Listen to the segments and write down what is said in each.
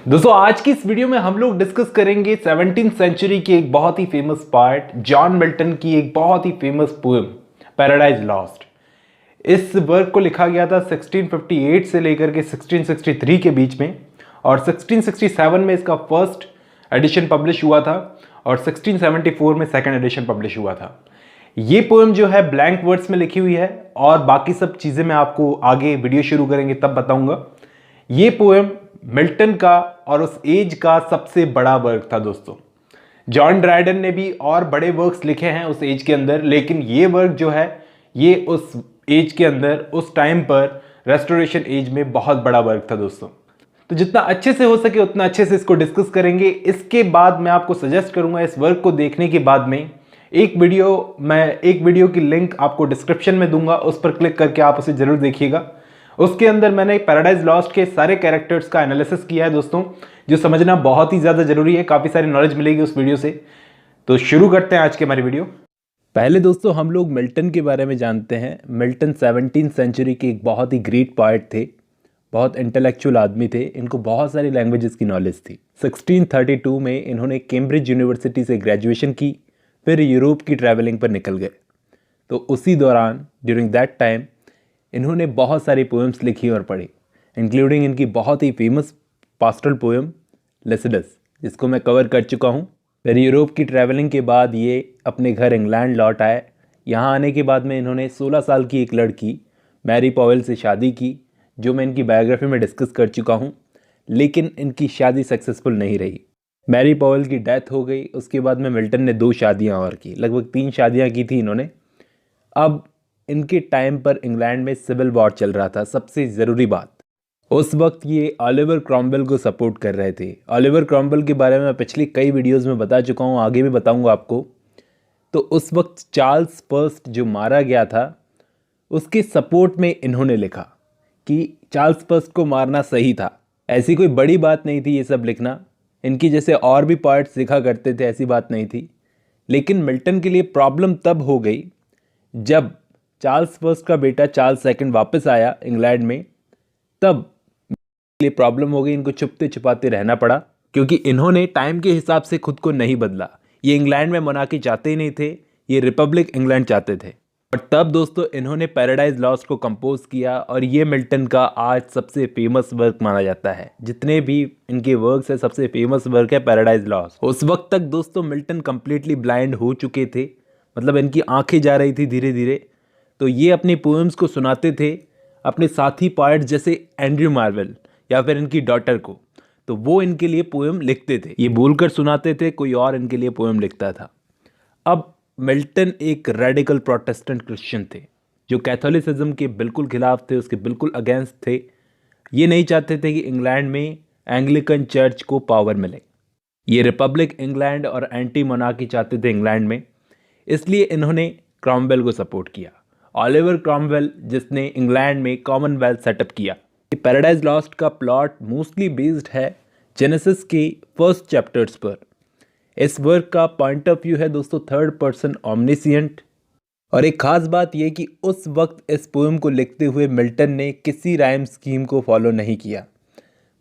दोस्तों आज की इस वीडियो में हम लोग डिस्कस करेंगे 17th सेंचुरी की एक बहुत ही फेमस पार्ट जॉन मिल्टन की एक बहुत ही फेमस पोएम पैराडाइज लॉस्ट। इस वर्क को लिखा गया था 1658 से लेकर के 1663 के बीच में और 1667 में इसका फर्स्ट एडिशन पब्लिश हुआ था और 1674 में सेकंड एडिशन पब्लिश हुआ था। ये पोएम जो है ब्लैंक वर्ड्स में लिखी हुई है और बाकी सब चीज़ें मैं आपको आगे वीडियो शुरू करेंगे तब बताऊंगा। ये पोएम मिल्टन का और उस एज का सबसे बड़ा वर्क था दोस्तों। जॉन ड्रायडन ने भी और बड़े वर्क्स लिखे हैं उस एज के अंदर, लेकिन ये वर्क जो है ये उस एज के अंदर उस टाइम पर रेस्टोरेशन एज में बहुत बड़ा वर्क था दोस्तों। तो जितना अच्छे से हो सके उतना अच्छे से इसको डिस्कस करेंगे। इसके बाद मैं आपको सजेस्ट करूंगा इस वर्क को देखने के बाद में एक वीडियो की लिंक आपको डिस्क्रिप्शन में दूंगा, उस पर क्लिक करके आप उसे जरूर देखिएगा। उसके अंदर मैंने पैराडाइज लॉस्ट के सारे कैरेक्टर्स का एनालिसिस किया है दोस्तों, जो समझना बहुत ही ज़्यादा जरूरी है। काफ़ी सारी नॉलेज मिलेगी उस वीडियो से। तो शुरू करते हैं आज की हमारी वीडियो। पहले दोस्तों हम लोग मिल्टन के बारे में जानते हैं। मिल्टन 17th सेंचुरी के एक बहुत ही ग्रेट पोएट थे, बहुत इंटेलेक्चुअल आदमी थे। इनको बहुत सारी लैंग्वेजेस की नॉलेज थी। 1632 में इन्होंने कैम्ब्रिज यूनिवर्सिटी से ग्रेजुएशन की, फिर यूरोप की ट्रैवलिंग पर निकल गए। तो उसी दौरान ड्यूरिंग दैट टाइम इन्होंने बहुत सारी पोएम्स लिखी और पढ़ी, इंक्लूडिंग इनकी बहुत ही फेमस पास्टरल पोएम लिसिडस, जिसको मैं कवर कर चुका हूँ। फिर यूरोप की ट्रैवलिंग के बाद ये अपने घर इंग्लैंड लौट आए। यहाँ आने के बाद में इन्होंने 16 साल की एक लड़की मैरी पॉवेल से शादी की, जो मैं इनकी बायोग्राफी में डिस्कस कर चुका हूँ, लेकिन इनकी शादी सक्सेसफुल नहीं रही। मैरी पॉवेल की डेथ हो गई। उसके बाद में मिल्टन ने 2 शादियाँ और की, लगभग 3 शादियाँ की थी इन्होंने। अब इनके टाइम पर इंग्लैंड में सिविल वॉर चल रहा था। सबसे ज़रूरी बात, उस वक्त ये ओलिवर क्रॉमवेल को सपोर्ट कर रहे थे। ओलिवर क्रॉमवेल के बारे में मैं पिछली कई वीडियोस में बता चुका हूँ, आगे भी बताऊँगा आपको। तो उस वक्त चार्ल्स फर्स्ट जो मारा गया था, उसके सपोर्ट में इन्होंने लिखा कि चार्ल्स फर्स्ट को मारना सही था। ऐसी कोई बड़ी बात नहीं थी ये सब लिखना। इनकी जैसे और भी पोएट्स लिखा करते थे, ऐसी बात नहीं थी। लेकिन मिल्टन के लिए प्रॉब्लम तब हो गई जब चार्ल्स फर्स्ट का बेटा चार्ल्स सेकंड वापस आया इंग्लैंड में। तब ये प्रॉब्लम हो गई, इनको छुपते छुपाते रहना पड़ा, क्योंकि इन्होंने टाइम के हिसाब से खुद को नहीं बदला। ये इंग्लैंड में मोनार्की चाहते ही नहीं थे, ये रिपब्लिक इंग्लैंड चाहते थे। और तब दोस्तों इन्होंने पैराडाइज लॉस्ट को कंपोज किया और ये मिल्टन का आज सबसे फेमस वर्क माना जाता है। जितने भी इनके वर्क्स हैं, सबसे फेमस वर्क है पैराडाइज लॉस्ट। उस वक्त तक दोस्तों मिल्टन कंप्लीटली ब्लाइंड हो चुके थे, मतलब इनकी आंखें जा रही थी धीरे धीरे। तो ये अपनी पोएम्स को सुनाते थे अपने साथी पोएट जैसे एंड्रयू मार्वेल या फिर इनकी डॉटर को। तो वो इनके लिए पोएम लिखते थे, ये बोलकर सुनाते थे, कोई और इनके लिए पोएम लिखता था। अब मिल्टन एक रेडिकल प्रोटेस्टेंट क्रिश्चियन थे, जो कैथोलिसिज्म के बिल्कुल खिलाफ थे, उसके बिल्कुल अगेंस्ट थे। ये नहीं चाहते थे कि इंग्लैंड में एंग्लिकन चर्च को पावर मिले। ये रिपब्लिक इंग्लैंड और एंटी मोनार्की चाहते थे इंग्लैंड में। इसलिए इन्होंने क्रॉमवेल को सपोर्ट किया, ओलिवर क्रॉमवेल, जिसने इंग्लैंड में कॉमनवेल्थ सेटअप किया। पैराडाइज लॉस्ट का प्लॉट मोस्टली बेस्ड है जेनेसिस के फर्स्ट चैप्टर्स पर। इस वर्क का पॉइंट ऑफ व्यू है दोस्तों 3rd पर्सन ओमनिसिएंट। और एक खास बात यह कि उस वक्त इस पोएम को लिखते हुए मिल्टन ने किसी राइम स्कीम को फॉलो नहीं किया।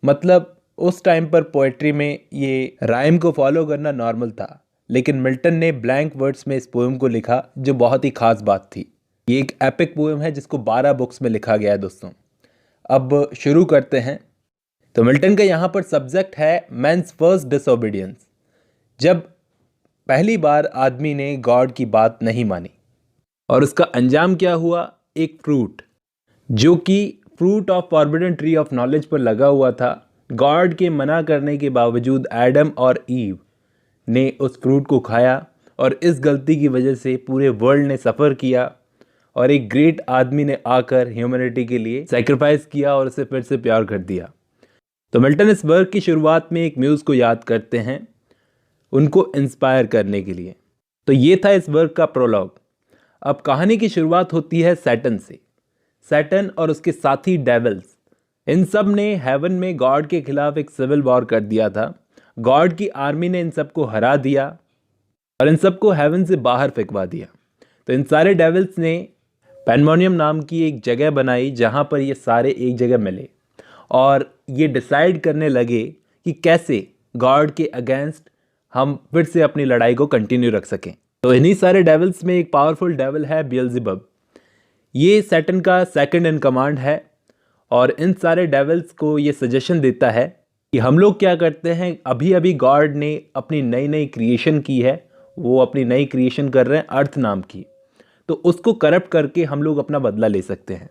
मतलब उस टाइम पर पोएट्री में ये राइम को फॉलो करना नॉर्मल था, लेकिन मिल्टन ने ब्लैंक वर्ड्स में इस पोएम को लिखा, जो बहुत ही खास बात थी। ये एक एपिक पोएम है जिसको 12 बुक्स में लिखा गया है दोस्तों। अब शुरू करते हैं। तो मिल्टन का यहाँ पर सब्जेक्ट है मैन्स फर्स्ट डिसओबीडियंस, जब पहली बार आदमी ने गॉड की बात नहीं मानी। और उसका अंजाम क्या हुआ, एक फ्रूट जो कि fruit of forbidden tree of knowledge पर लगा हुआ था। गॉड के मना करने के बावजूद एडम और ईव ने उस फ्रूट को खाया और इस गलती की वजह से पूरे वर्ल्ड ने सफ़र किया और एक ग्रेट आदमी ने आकर ह्यूमैनिटी के लिए सैक्रिफाइस किया और उसे फिर से प्यार कर दिया। तो मिल्टन इस वर्क की शुरुआत में एक म्यूज़ को याद करते हैं, उनको इंस्पायर करने के लिए। तो ये था इस वर्क का प्रोलॉग। अब कहानी की शुरुआत होती है सैटर्न से। सैटर्न और उसके साथी डेविल्स, इन सब ने हेवन में गॉड के खिलाफ एक सिविल वॉर कर दिया था। गॉड की आर्मी ने इन सबको हरा दिया और इन सबको हेवन से बाहर फेंकवा दिया। तो इन सारे डेविल्स ने पैंडेमोनियम नाम की एक जगह बनाई, जहाँ पर ये सारे एक जगह मिले और ये डिसाइड करने लगे कि कैसे गॉड के अगेंस्ट हम फिर से अपनी लड़ाई को कंटिन्यू रख सकें। तो इन्हीं सारे डेविल्स में एक पावरफुल डेविल है बेल्जेबब। ये सैटन का सेकंड इन कमांड है और इन सारे डेविल्स को ये सजेशन देता है कि हम लोग क्या करते हैं, अभी अभी गॉड ने अपनी नई नई क्रिएशन की है, वो अपनी नई क्रिएशन कर रहे हैं अर्थ नाम की, तो उसको करप्ट करके हम लोग अपना बदला ले सकते हैं।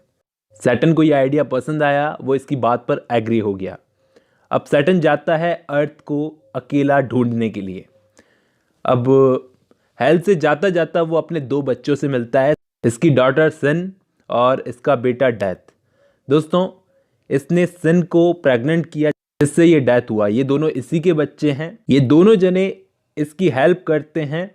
सैटन को ये आइडिया पसंद आया, वो इसकी बात पर एग्री हो गया। अब सैटन जाता है अर्थ को अकेला ढूंढने के लिए। अब हेल से जाता जाता वो अपने 2 बच्चों से मिलता है, इसकी डॉटर सिन और इसका बेटा डेथ। दोस्तों, इसने सिन को प्रेग्नेंट किया जिससे ये डेथ हुआ। ये दोनों इसी के बच्चे हैं। ये दोनों जने इसकी हेल्प करते हैं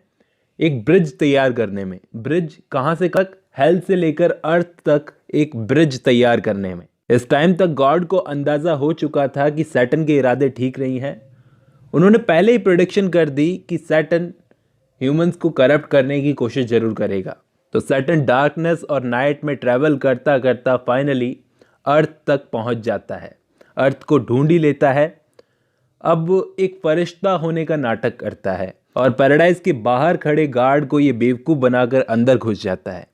एक ब्रिज तैयार करने में। ब्रिज कहाँ से तक? हेल से लेकर अर्थ तक एक ब्रिज तैयार करने में। इस टाइम तक गॉड को अंदाजा हो चुका था कि सैटन के इरादे ठीक नहीं हैं। उन्होंने पहले ही प्रेडिक्शन कर दी कि सैटन ह्यूमंस को करप्ट करने की कोशिश जरूर करेगा। तो सैटन डार्कनेस और नाइट में ट्रैवल करता करता फाइनली अर्थ तक पहुंच जाता है, अर्थ को ढूंढ ही लेता है। अब एक फरिश्ता होने का नाटक करता है और पैराडाइज के बाहर खड़े गार्ड को ये बेवकूफ़ बनाकर अंदर घुस जाता है।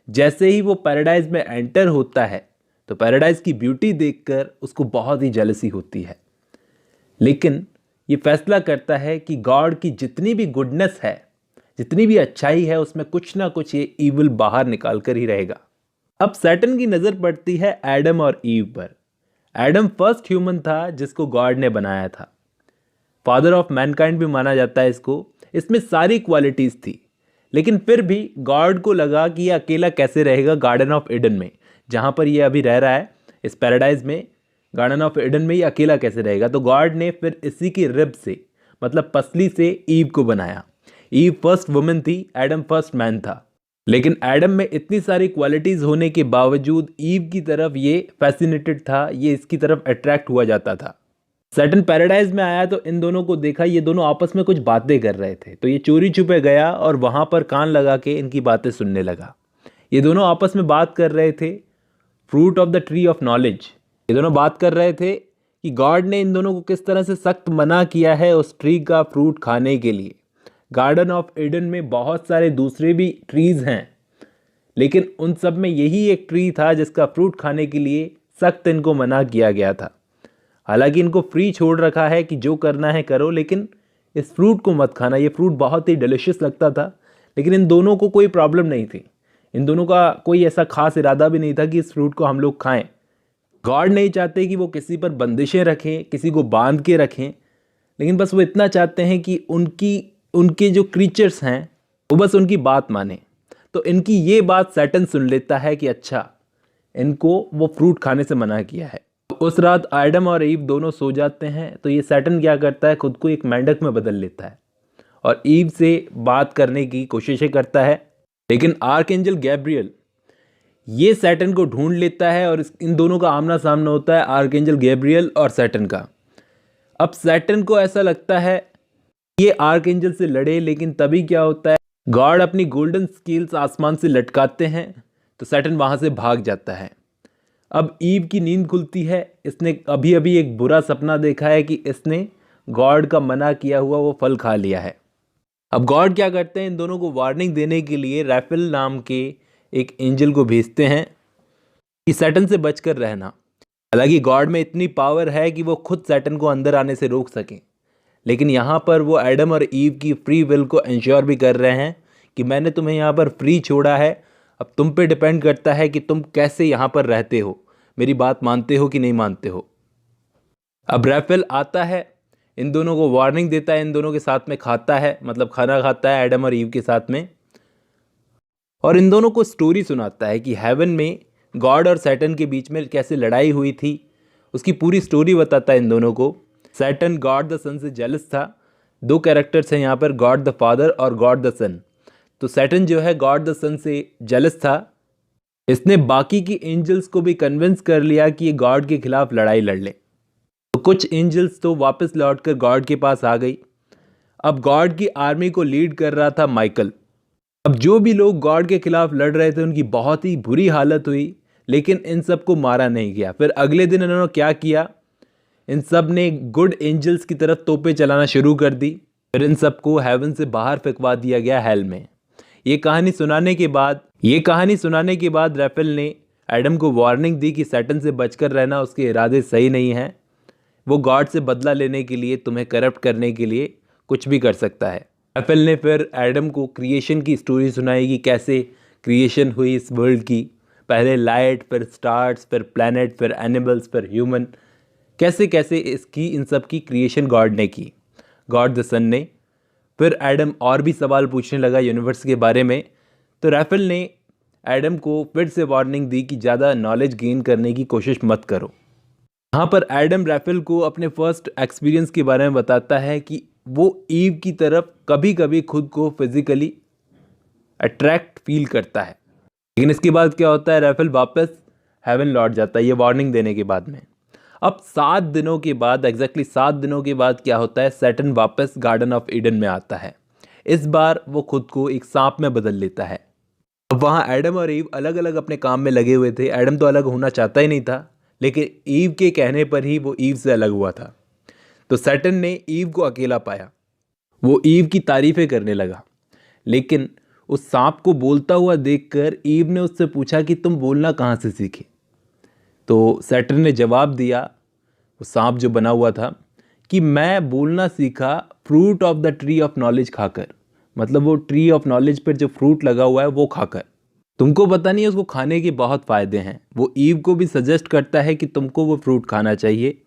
जैसे ही वो पैराडाइज में एंटर होता है तो पैराडाइज की ब्यूटी देखकर उसको बहुत ही जेलसी होती है, लेकिन ये फैसला करता है कि गॉड की जितनी भी गुडनेस है, जितनी भी अच्छाई है, उसमें कुछ ना कुछ ये ईविल बाहर निकाल कर ही रहेगा। अब सैटन की नज़र पड़ती है एडम और ईव पर। एडम फर्स्ट ह्यूमन था जिसको गॉड ने बनाया था, फादर ऑफ मैनकाइंड भी माना जाता है इसको। इसमें सारी क्वालिटीज़ थी, लेकिन फिर भी गॉड को लगा कि ये अकेला कैसे रहेगा गार्डन ऑफ ईडन में, जहाँ पर ये अभी रह रहा है, इस पैराडाइज में, गार्डन ऑफ ईडन में ये अकेला कैसे रहेगा। तो गॉड ने फिर इसी की रिब से, मतलब पसली से ईव को बनाया। ईव फर्स्ट वुमेन थी, एडम फर्स्ट मैन था। लेकिन एडम में इतनी सारी क्वालिटीज़ होने के बावजूद ईव की तरफ ये फैसिनेटेड था, ये इसकी तरफ अट्रैक्ट हुआ जाता था। सैटन पैराडाइज में आया तो इन दोनों को देखा, ये दोनों आपस में कुछ बातें कर रहे थे, तो ये चोरी छुपे गया और वहाँ पर कान लगा के इनकी बातें सुनने लगा। ये दोनों आपस में बात कर रहे थे fruit of the tree of knowledge. ये दोनों बात कर रहे थे कि गॉड ने इन दोनों को किस तरह से सख्त मना किया है उस ट्री का फ्रूट खाने के लिए। गार्डन ऑफ ईडन में बहुत सारे दूसरे भी ट्रीज़ हैं, लेकिन उन सब में यही एक ट्री था जिसका फ्रूट खाने के लिए सख्त इनको मना किया गया था। हालांकि इनको फ्री छोड़ रखा है कि जो करना है करो, लेकिन इस फ्रूट को मत खाना। ये फ्रूट बहुत ही डिलिशियस लगता था, लेकिन इन दोनों को कोई प्रॉब्लम नहीं थी। इन दोनों का कोई ऐसा खास इरादा भी नहीं था कि इस फ्रूट को हम लोग खाएं। गॉड नहीं चाहते कि वो किसी पर बंदिशें रखें, किसी को बांध के रखें, लेकिन बस वो इतना चाहते हैं कि उनके जो क्रीचर्स हैं वो बस उनकी बात माने। तो इनकी ये बात सैटन सुन लेता है कि अच्छा, इनको वो फ्रूट खाने से मना किया है। उस रात एडम और ईव दोनों सो जाते हैं, तो ये सैटन क्या करता है, खुद को एक मेंढक में बदल लेता है और ईव से बात करने की कोशिशें करता है। लेकिन आर्कएंजल गैब्रियल ये सैटन को ढूंढ लेता है और इन दोनों का आमना सामना होता है, आर्कएंजल गैब्रियल और सैटन का। अब सैटन को ऐसा लगता है ये आर्कएंजल से लड़े, लेकिन तभी क्या होता है, गॉड अपनी गोल्डन स्केल्स आसमान से लटकाते हैं, तो सैटन वहाँ से भाग जाता है। अब ईव की नींद खुलती है। इसने अभी अभी एक बुरा सपना देखा है कि इसने गॉड का मना किया हुआ वो फल खा लिया है। अब गॉड क्या करते हैं, इन दोनों को वार्निंग देने के लिए रैफेल नाम के एक एंजल को भेजते हैं कि सैटन से बचकर रहना। हालांकि गॉड में इतनी पावर है कि वो खुद सैटन को अंदर आने से रोक सकें, लेकिन यहाँ पर वो एडम और ईव की फ्री विल को इंश्योर भी कर रहे हैं कि मैंने तुम्हें यहाँ पर फ्री छोड़ा है, अब तुम पे डिपेंड करता है कि तुम कैसे यहाँ पर रहते हो, मेरी बात मानते हो कि नहीं मानते हो। अब रैफेल आता है, इन दोनों को वार्निंग देता है, इन दोनों के साथ में खाता है, मतलब खाना खाता है एडम और ईव के साथ में, और इन दोनों को स्टोरी सुनाता है कि हेवन में गॉड और सैटन के बीच में कैसे लड़ाई हुई थी, उसकी पूरी स्टोरी बताता है इन दोनों को। सैटन गॉड द सन से जेलस था। 2 कैरेक्टर्स हैं यहाँ पर, गॉड द फादर और गॉड द सन। तो सैटन जो है गॉड द सन से जेलस था। इसने बाकी की एंजल्स को भी कन्विंस कर लिया कि ये गॉड के खिलाफ लड़ाई लड़ ले। तो कुछ एंजल्स तो वापस लौटकर गॉड के पास आ गई। अब गॉड की आर्मी को लीड कर रहा था माइकल। अब जो भी लोग गॉड के खिलाफ लड़ रहे थे उनकी बहुत ही बुरी हालत हुई, लेकिन इन सबको मारा नहीं गया। फिर अगले दिन इन्होंने क्या किया, इन सब ने गुड एंजल्स की तरफ तोपे चलाना शुरू कर दी। फिर इन सबको हेवन से बाहर फेंकवा दिया गया हेल में। ये कहानी सुनाने के बाद राफेल ने एडम को वार्निंग दी कि सैटन से बचकर रहना, उसके इरादे सही नहीं हैं। वो गॉड से बदला लेने के लिए, तुम्हें करप्ट करने के लिए कुछ भी कर सकता है। राफेल ने फिर एडम को क्रिएशन की स्टोरी सुनाई कि कैसे क्रिएशन हुई इस वर्ल्ड की। पहले लाइट, फिर स्टार्स, फिर प्लैनेट, फिर एनिमल्स, फिर ह्यूमन, कैसे कैसे इन सब की क्रिएशन गॉड ने की, गॉड द सन ने। फिर एडम और भी सवाल पूछने लगा यूनिवर्स के बारे में। तो राफेल ने एडम को फिर से वार्निंग दी कि ज़्यादा नॉलेज गेन करने की कोशिश मत करो। यहाँ पर एडम राफेल को अपने फर्स्ट एक्सपीरियंस के बारे में बताता है कि वो ईव की तरफ कभी कभी खुद को फिजिकली अट्रैक्ट फील करता है। लेकिन इसके बाद क्या होता है, राफेल वापस हेवन लौट जाता है ये वार्निंग देने के बाद में। अब 7 दिनों के बाद, एग्जैक्टली 7 दिनों के बाद क्या होता है, सैटर्न वापस गार्डन ऑफ ईडन में आता है। इस बार वो खुद को एक सांप में बदल लेता है। अब वहाँ एडम और ईव अलग अलग अपने काम में लगे हुए थे। एडम तो अलग होना चाहता ही नहीं था, लेकिन ईव के कहने पर ही वो ईव से अलग हुआ था। तो सैटर्न ने ईव को अकेला पाया। वो ईव की तारीफें करने लगा, लेकिन उस सांप को बोलता हुआ देखकर ईव ने उससे पूछा कि तुम बोलना कहाँ से सीखे। तो सैटर्न ने जवाब दिया, वो सांप जो बना हुआ था, कि मैं बोलना सीखा fruit of the tree of knowledge खाकर। मतलब वो ट्री ऑफ नॉलेज पर जो फ्रूट लगा हुआ है वो खाकर। तुमको पता नहीं है उसको खाने के बहुत फ़ायदे हैं। वो ईव को भी सजेस्ट करता है कि तुमको वो फ्रूट खाना चाहिए,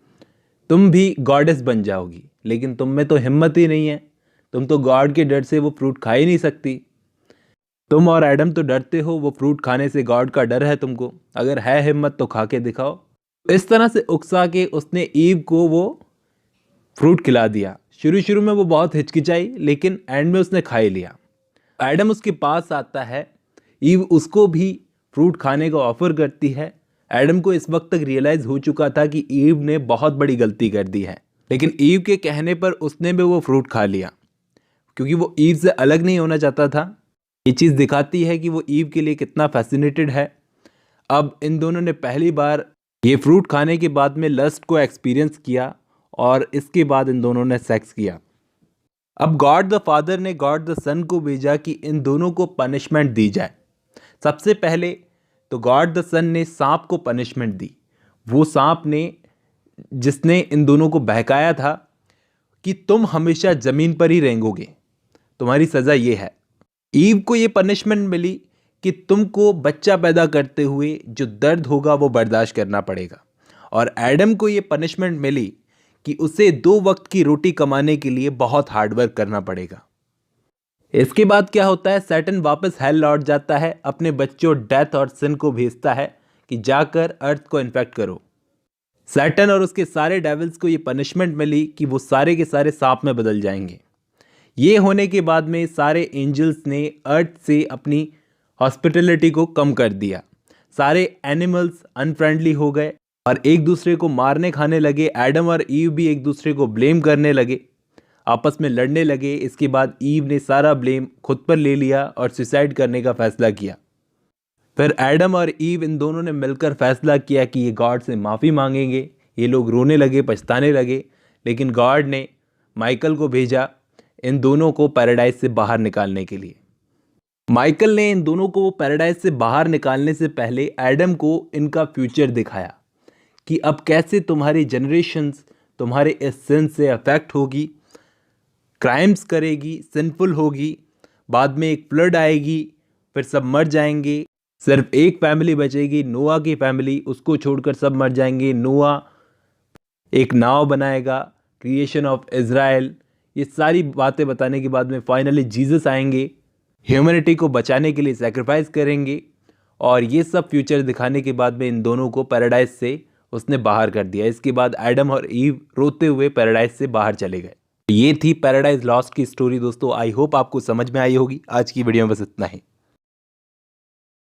तुम भी गॉडेस बन जाओगी। लेकिन तुम में तो हिम्मत ही नहीं है, तुम तो गॉड के डर से वो फ्रूट खा ही नहीं सकती। तुम और एडम तो डरते हो, वो फ्रूट खाने से गॉड का डर है तुमको। अगर है हिम्मत तो खा के दिखाओ। इस तरह से उकसा के उसने ईव को वो फ्रूट खिला दिया। शुरू में वो बहुत हिचकिचाई, लेकिन एंड में उसने खा ही लिया। एडम उसके पास आता है, ईव उसको भी फ्रूट खाने का ऑफर करती है। एडम को इस वक्त तक रियलाइज हो चुका था कि ईव ने बहुत बड़ी गलती कर दी है, लेकिन ईव के कहने पर उसने भी वो फ्रूट खा लिया, क्योंकि वो ईव से अलग नहीं होना चाहता था। ये चीज़ दिखाती है कि वो ईव के लिए कितना फैसिनेटेड है। अब इन दोनों ने पहली बार ये फ्रूट खाने के बाद में लस्ट को एक्सपीरियंस किया, और इसके बाद इन दोनों ने सेक्स किया। अब गॉड द फादर ने गॉड द सन को भेजा कि इन दोनों को पनिशमेंट दी जाए। सबसे पहले तो गॉड द सन ने सांप को पनिशमेंट दी। वो सांप ने जिसने इन दोनों को बहकाया था कि तुम हमेशा ज़मीन पर ही रेंगोगे, तुम्हारी सज़ा ये है। ईव को ये पनिशमेंट मिली कि तुमको बच्चा पैदा करते हुए जो दर्द होगा वो बर्दाश्त करना पड़ेगा। और एडम को ये पनिशमेंट मिली कि उसे 2 वक्त की रोटी कमाने के लिए बहुत हार्डवर्क करना पड़ेगा। इसके बाद क्या होता है, सैटर्न वापस हेल लौट जाता है, अपने बच्चों डेथ और सिन को भेजता है कि जाकर अर्थ को इन्फेक्ट करो। सैटर्न और उसके सारे डेविल्स को ये पनिशमेंट मिली कि वो सारे के सारे सांप में बदल जाएंगे। ये होने के बाद में सारे एंजल्स ने अर्थ से अपनी हॉस्पिटलिटी को कम कर दिया। सारे एनिमल्स अनफ्रेंडली हो गए और एक दूसरे को मारने खाने लगे। एडम और ईव भी एक दूसरे को ब्लेम करने लगे, आपस में लड़ने लगे। इसके बाद ईव ने सारा ब्लेम खुद पर ले लिया और सुसाइड करने का फैसला किया। फिर एडम और ईव इन दोनों ने मिलकर फैसला किया कि ये गॉड से माफ़ी मांगेंगे। ये लोग रोने लगे, पछताने लगे, लेकिन गॉड ने माइकल को भेजा इन दोनों को पैराडाइज से बाहर निकालने के लिए। माइकल ने इन दोनों को पैराडाइज से बाहर निकालने से पहले एडम को इनका फ्यूचर दिखाया कि अब कैसे तुम्हारी जनरेशन्स तुम्हारे इस सिन से अफेक्ट होगी, क्राइम्स करेगी, सिंफुल होगी, बाद में एक फ्लड आएगी, फिर सब मर जाएंगे, सिर्फ एक फैमिली बचेगी, नोआ की फैमिली, उसको छोड़कर सब मर जाएंगे। नोआ एक नाव बनाएगा, क्रिएशन ऑफ इज़राइल, ये सारी बातें बताने के बाद में फाइनली जीसस आएंगे, ह्यूमैनिटी को बचाने के लिए सैक्रिफाइस करेंगे। और ये सब फ्यूचर दिखाने के बाद में इन दोनों को पैराडाइज से उसने बाहर कर दिया। इसके बाद एडम और ईव रोते हुए पैराडाइज से बाहर चले गए। ये थी पैराडाइज लॉस्ट की स्टोरी दोस्तों। आई होप आपको समझ में आई होगी। आज की वीडियो में बस इतना ही।